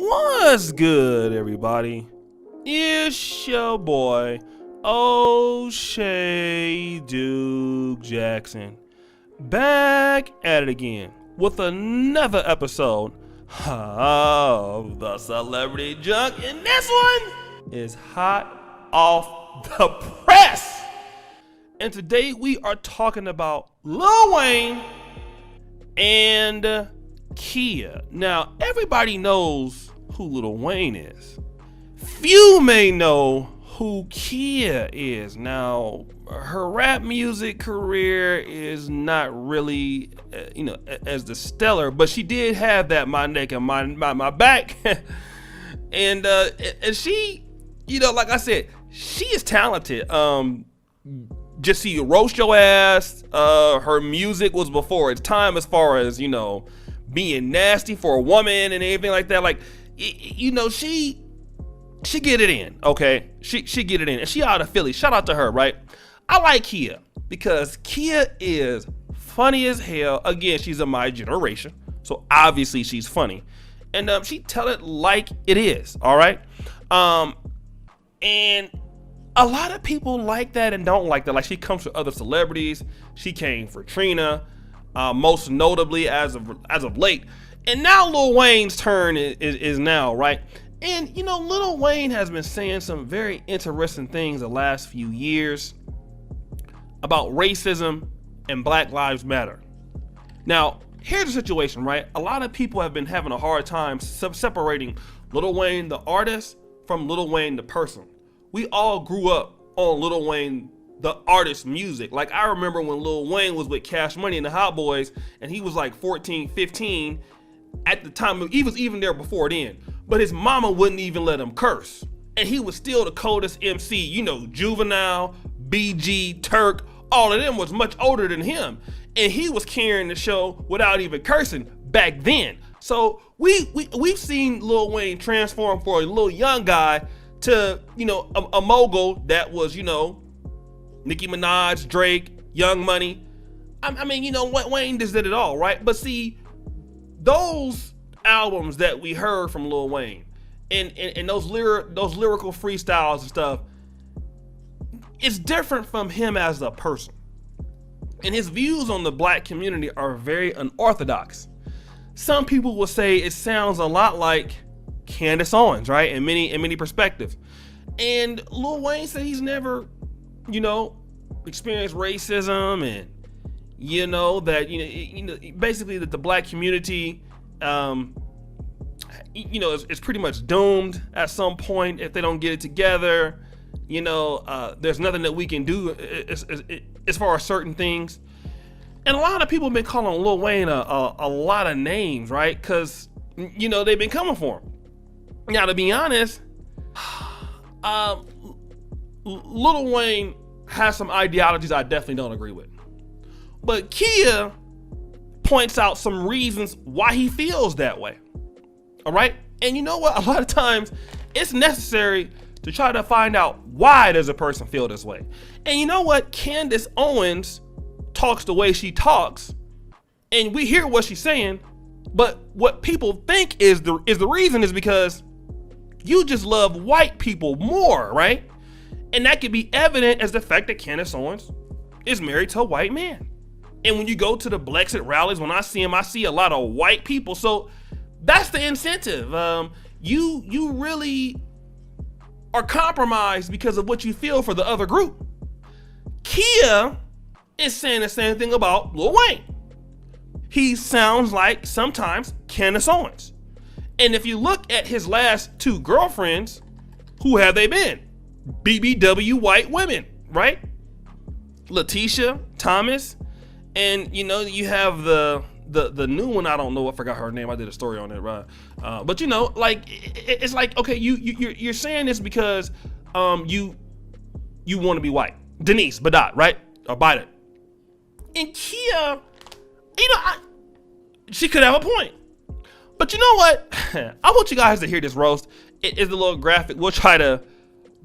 What's good, everybody? It's your boy, O'Shea Duke Jackson, back at it again with another episode of the Celebrity Junk, and this one is hot off the press. And today we are talking about Lil Wayne and Khia. Now, everybody knows who Lil Wayne is. Few may know who Khia is. Now, her rap music career is not really, as the stellar, but she did have that My Neck and My Back. and she, like I said, she is talented. Just see you roast your ass. Her music was before its time as far as, being nasty for a woman and everything like that. Like, she get it in, okay? She get it in. And she out of Philly. Shout out to her, right? I like Khia because Khia is funny as hell. Again, she's of my generation, so obviously she's funny. And she tell it like it is, all right? And a lot of people like that and don't like that. Like, she comes for other celebrities. She came for Trina, most notably as of late. And now Lil Wayne's turn is now, right? And, Lil Wayne has been saying some very interesting things the last few years about racism and Black Lives Matter. Now, here's the situation, right? A lot of people have been having a hard time separating Lil Wayne, the artist, from Lil Wayne, the person. We all grew up on Lil Wayne, the artist music. Like, I remember when Lil Wayne was with Cash Money and the Hot Boys, and he was like 14, 15 at the time. He was even there before then, but his mama wouldn't even let him curse. And he was still the coldest MC, Juvenile, BG, Turk, all of them was much older than him. And he was carrying the show without even cursing back then. So we've seen Lil Wayne transform for a little young guy to, a mogul that was, Nicki Minaj, Drake, Young Money. I mean, Wayne just did it all, right? But see, those albums that we heard from Lil Wayne and those lyrical freestyles and stuff, it's different from him as a person. And his views on the Black community are very unorthodox. Some people will say it sounds a lot like Candace Owens, right? In many perspectives. And Lil Wayne said he's never, experienced racism, and that basically that the Black community is pretty much doomed at some point if they don't get it together. There's nothing that we can do as far as certain things. And a lot of people have been calling Lil Wayne a lot of names, right? Because they've been coming for him. Now, to be honest, Lil Wayne has some ideologies I definitely don't agree with. But Khia points out some reasons why he feels that way. All right? And you know what? A lot of times it's necessary to try to find out why does a person feel this way. And you know what? Candace Owens talks the way she talks, and we hear what she's saying, but what people think is the reason is because you just love white people more, right? And that could be evident as the fact that Candace Owens is married to a white man. And when you go to the Blexit rallies, when I see them, I see a lot of white people. So that's the incentive. You really are compromised because of what you feel for the other group. Khia is saying the same thing about Lil Wayne. He sounds like sometimes Candace Owens. And if you look at his last two girlfriends, who have they been? BBW white women, right? Letitia Thomas, and you have the new one. I don't know. I forgot her name. I did a story on it, right? But it's like, okay, you're saying this because you want to be white. Denise Badat, right? Or Biden. And Khia, she could have a point. But you know what? I want you guys to hear this roast. It is a little graphic. We'll try to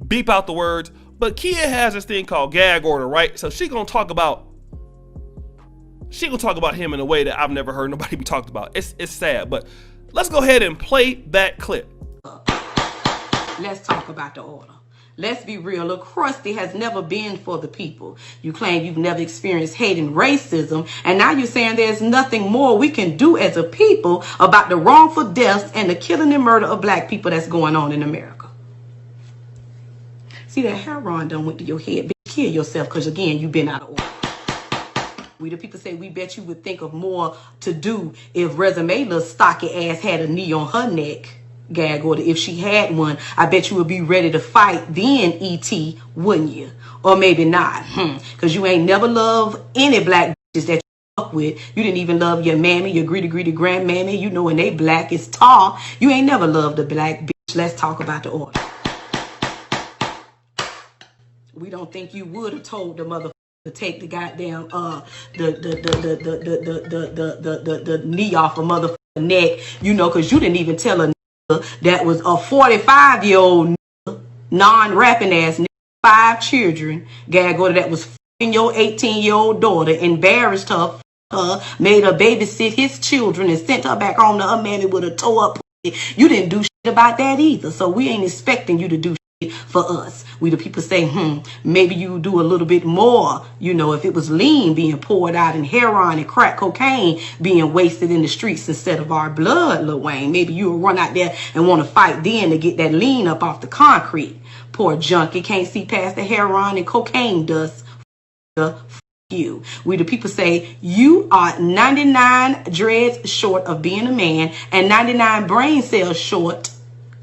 beep out the words. But Khia has this thing called Gag Order, right? So she gonna talk about him in a way that I've never heard nobody be talked about. It's sad, but Let's go ahead and play that clip. Let's talk about the order. Let's be real. Lil Krusty has never been for the people. You claim you've never experienced hate and racism, and now you're saying there's nothing more we can do as a people about the wrongful deaths and the killing and murder of black people that's going on in America. See, that heroin done went to your head. Bitch, kill yourself, because again, you've been out of order. We the people say we bet you would think of more to do if Reginae little stocky ass had a knee on her neck. Gag order. If she had one, I bet you would be ready to fight then, E.T., wouldn't you? Or maybe not. Because you ain't never loved any black bitches that you fuck with. You didn't even love your mammy, your greedy grandmammy. You know when they black is tall. You ain't never loved a black bitch. Let's talk about the order. We don't think you would have told the mother to take the goddamn the knee off a motherfucking neck, you know, because you didn't even tell a that was a 45-year-old non-rapping ass nigga, 5 children, Gag order, that was f***ing your 18-year-old daughter, embarrassed her, made her babysit his children, and sent her back home to her mammy with a toe-up pussy. You didn't do shit about that either, so we ain't expecting you to do shit for us. We the people say, maybe you do a little bit more, you know, if it was lean being poured out and heroin and crack cocaine being wasted in the streets instead of our blood, Lil Wayne. Maybe you will run out there and want to fight then to get that lean up off the concrete. Poor junkie can't see past the heroin and cocaine dust. You. We the people say you are 99 dreads short of being a man and 99 brain cells short,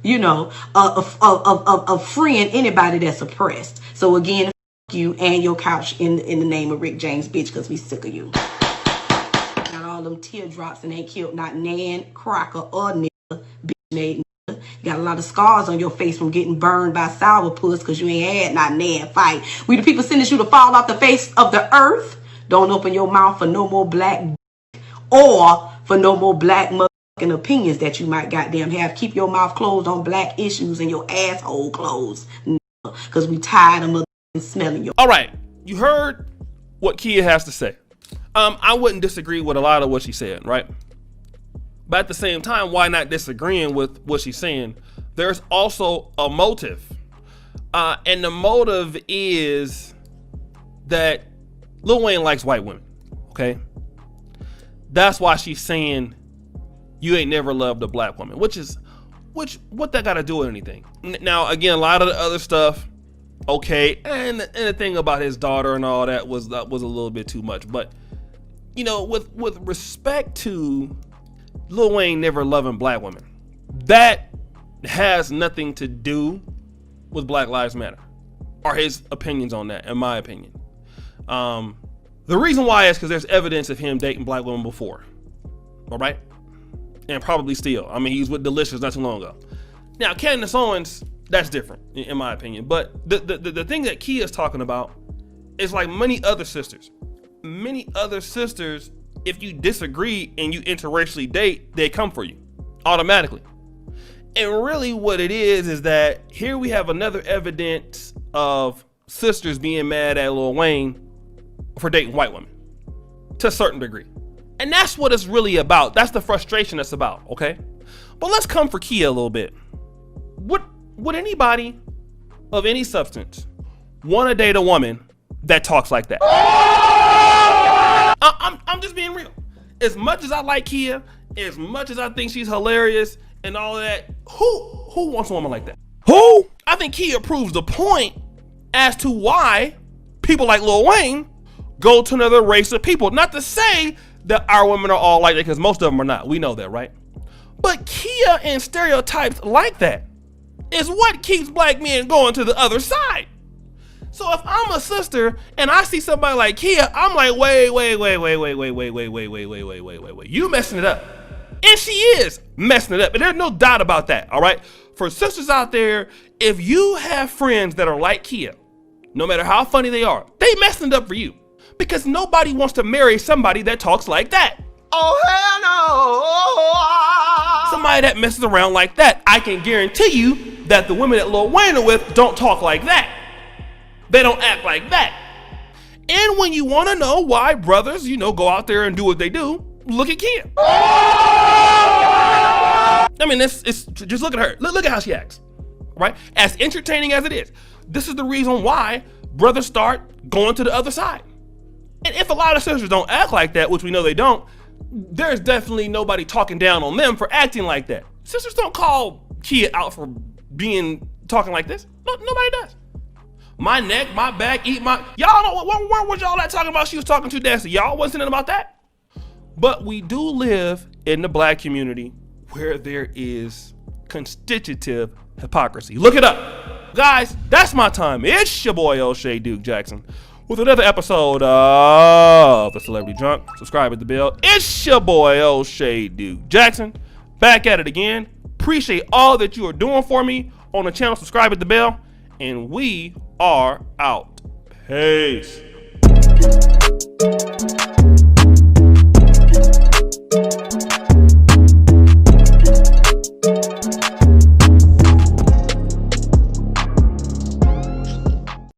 you know, of freeing anybody that's oppressed. So again, you and your couch in the name of Rick James, bitch, because we sick of you. Got all them teardrops and ain't killed not Nan, Crocker, or nigga, bitch made nigga. You got a lot of scars on your face from getting burned by sourpuss because you ain't had not Nan fight. We the people sending you to fall off the face of the earth. Don't open your mouth for no more black or for no more black opinions that you might goddamn have. Keep your mouth closed on black issues and your asshole closed, because we tired of smelling your. All right, you heard what Khia has to say. I wouldn't disagree with a lot of what she said, right? But at the same time, why not disagreeing with what she's saying? There's also a motive, and the motive is that Lil Wayne likes white women. Okay, that's why she's saying you ain't never loved a black woman, what that got to do with anything? Now, again, a lot of the other stuff, okay, and the thing about his daughter and all that was a little bit too much. But, you know, with respect to Lil Wayne never loving black women, that has nothing to do with Black Lives Matter, or his opinions on that, in my opinion. The reason why is because there's evidence of him dating black women before, all right? And probably still. I mean, he was with Delicious not too long ago. Now, Candace Owens, that's different, in my opinion. But the thing that Khia is talking about is like many other sisters. Many other sisters, if you disagree and you interracially date, they come for you automatically. And really what it is that here we have another evidence of sisters being mad at Lil Wayne for dating white women to a certain degree. And that's what it's really about. That's the frustration it's about, okay? But let's come for Khia a little bit. Would anybody of any substance want to date a woman that talks like that? I'm just being real. As much as I like Khia, as much as I think she's hilarious and all that, who wants a woman like that? Who? I think Khia proves the point as to why people like Lil Wayne go to another race of people. Not to say that our women are all like that, because most of them are not. We know that, right? But Khia and stereotypes like that is what keeps black men going to the other side. So if I'm a sister and I see somebody like Khia, I'm like, wait, you messing it up. And she is messing it up, and there's no doubt about that, all right? For sisters out there, if you have friends that are like Khia, no matter how funny they are, they messing it up for you. Because nobody wants to marry somebody that talks like that. Oh, hell no. Somebody that messes around like that. I can guarantee you that the women that Lil Wayne are with don't talk like that. They don't act like that. And when you want to know why brothers, you know, go out there and do what they do, look at Khia. I mean, it's just look at her. Look at how she acts, right? As entertaining as it is, this is the reason why brothers start going to the other side. And if a lot of sisters don't act like that, which we know they don't, there's definitely nobody talking down on them for acting like that. Sisters don't call Khia out for talking like this. No, nobody does. My neck, my back, eat my... Y'all know, where was y'all at talking about she was talking too nasty? Y'all wasn't about that? But we do live in the black community where there is constitutive hypocrisy. Look it up. Guys, that's my time. It's your boy O'Shea Duke Jackson with another episode of The Celebrity Drunk. Subscribe at the bell. It's your boy O'Shea Duke Jackson. Back at it again. Appreciate all that you are doing for me on the channel. Subscribe at the bell. And we are out. Peace.